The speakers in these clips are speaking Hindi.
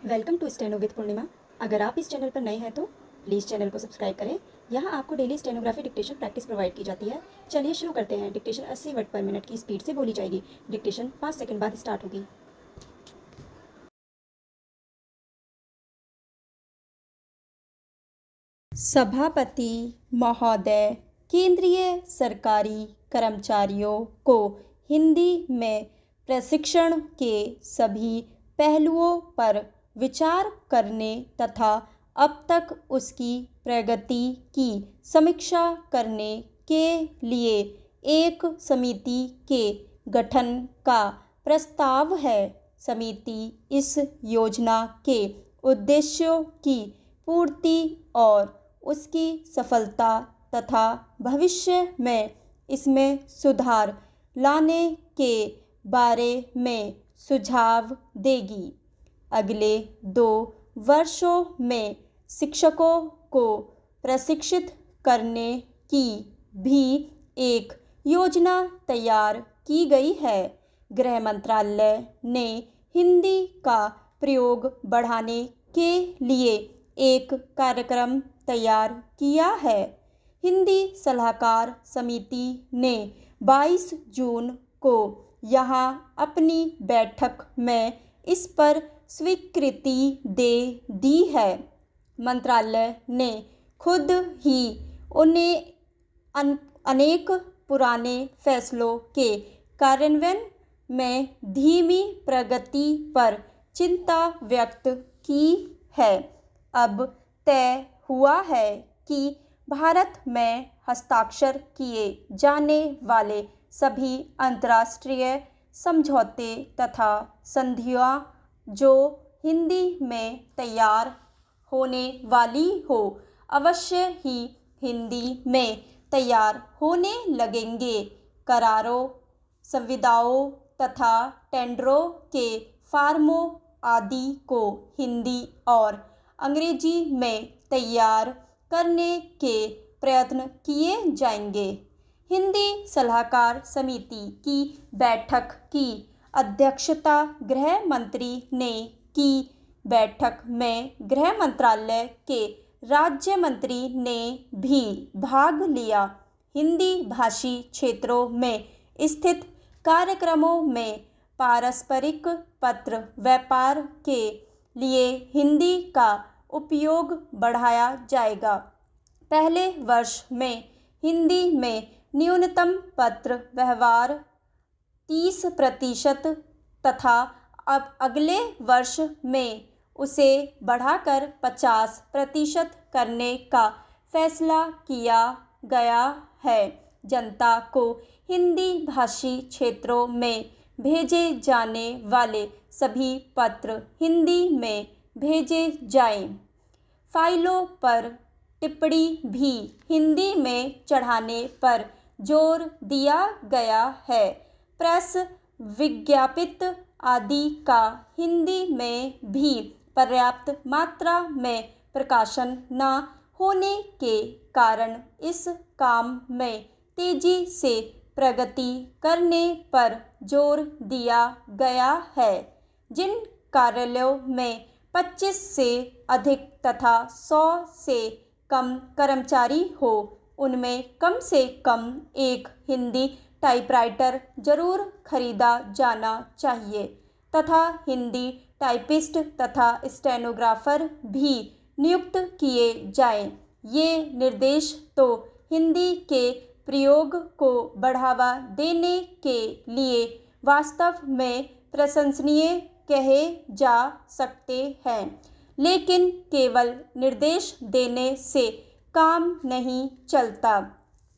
वेलकम टू स्टेनो विद पूर्णिमा। अगर आप इस चैनल पर नए हैं तो प्लीज़ चैनल को सब्सक्राइब करें। यहाँ आपको daily stenography dictation practice provide की जाती है। चलिए शुरू करते हैं। डिक्टेशन 80 वर्ड पर मिनट की स्पीड से बोली जाएगी। डिक्टेशन 5 सेकंड बाद स्टार्ट होगी। सभापति महोदय, केंद्रीय सरकारी कर्मचारियों को हिंदी में प्रशिक्षण के सभी पहलुओं पर विचार करने तथा अब तक उसकी प्रगति की समीक्षा करने के लिए एक समिति के गठन का प्रस्ताव है। समिति इस योजना के उद्देश्यों की पूर्ति और उसकी सफलता तथा भविष्य में इसमें सुधार लाने के बारे में सुझाव देगी। अगले 2 वर्षों में शिक्षकों को प्रशिक्षित करने की भी एक योजना तैयार की गई है। गृह मंत्रालय ने हिंदी का प्रयोग बढ़ाने के लिए एक कार्यक्रम तैयार किया है। हिंदी सलाहकार समिति ने 22 जून को यहाँ अपनी बैठक में इस पर स्वीकृति दे दी है। मंत्रालय ने खुद ही उन्हें अनेक पुराने फैसलों के कार्यान्वयन में धीमी प्रगति पर चिंता व्यक्त की है। अब तय हुआ है कि भारत में हस्ताक्षर किए जाने वाले सभी अंतर्राष्ट्रीय समझौते तथा संधियां जो हिंदी में तैयार होने वाली हो, अवश्य ही हिंदी में तैयार होने लगेंगे। करारों, संविदाओं तथा टेंडरों के फार्मों आदि को हिंदी और अंग्रेजी में तैयार करने के प्रयत्न किए जाएंगे। हिंदी सलाहकार समिति की बैठक की अध्यक्षता गृह मंत्री ने की। बैठक में गृह मंत्रालय के राज्य मंत्री ने भी भाग लिया। हिंदी भाषी क्षेत्रों में स्थित कार्यक्रमों में पारस्परिक पत्र व्यापार के लिए हिंदी का उपयोग बढ़ाया जाएगा। पहले वर्ष में हिंदी में न्यूनतम पत्र व्यवहार 30% तथा अब अगले वर्ष में उसे बढ़ाकर 50% करने का फैसला किया गया है। जनता को हिंदी भाषी क्षेत्रों में भेजे जाने वाले सभी पत्र हिंदी में भेजे जाएं। फाइलों पर टिप्पणी भी हिंदी में चढ़ाने पर जोर दिया गया है। प्रेस विज्ञापित आदि का हिंदी में भी पर्याप्त मात्रा में प्रकाशन न होने के कारण इस काम में तेजी से प्रगति करने पर जोर दिया गया है। जिन कार्यालयों में 25 से अधिक तथा 100 से कम कर्मचारी हो, उनमें कम से कम एक हिंदी टाइपराइटर जरूर खरीदा जाना चाहिए तथा हिंदी टाइपिस्ट तथा स्टेनोग्राफर भी नियुक्त किए जाएं। ये निर्देश तो हिंदी के प्रयोग को बढ़ावा देने के लिए वास्तव में प्रशंसनीय कहे जा सकते हैं, लेकिन केवल निर्देश देने से काम नहीं चलता।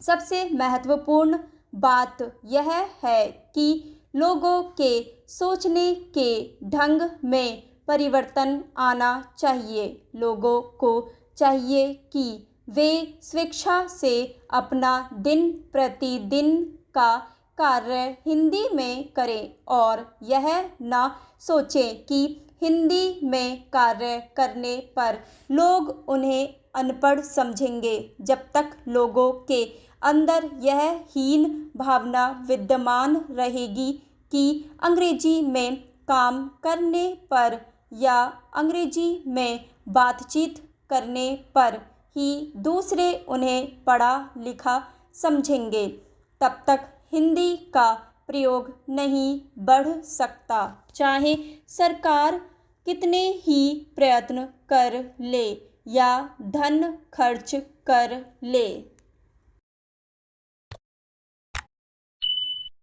सबसे महत्वपूर्ण बात यह है कि लोगों के सोचने के ढंग में परिवर्तन आना चाहिए। लोगों को चाहिए कि वे स्वेच्छा से अपना दिन प्रतिदिन का कार्य हिंदी में करें और यह न सोचें कि हिंदी में कार्य करने पर लोग उन्हें अनपढ़ समझेंगे। जब तक लोगों के अंदर यह हीन भावना विद्यमान रहेगी कि अंग्रेजी में काम करने पर या अंग्रेजी में बातचीत करने पर ही दूसरे उन्हें पढ़ा लिखा समझेंगे, तब तक हिंदी का प्रयोग नहीं बढ़ सकता, चाहे सरकार कितने ही प्रयत्न कर ले या धन खर्च कर ले।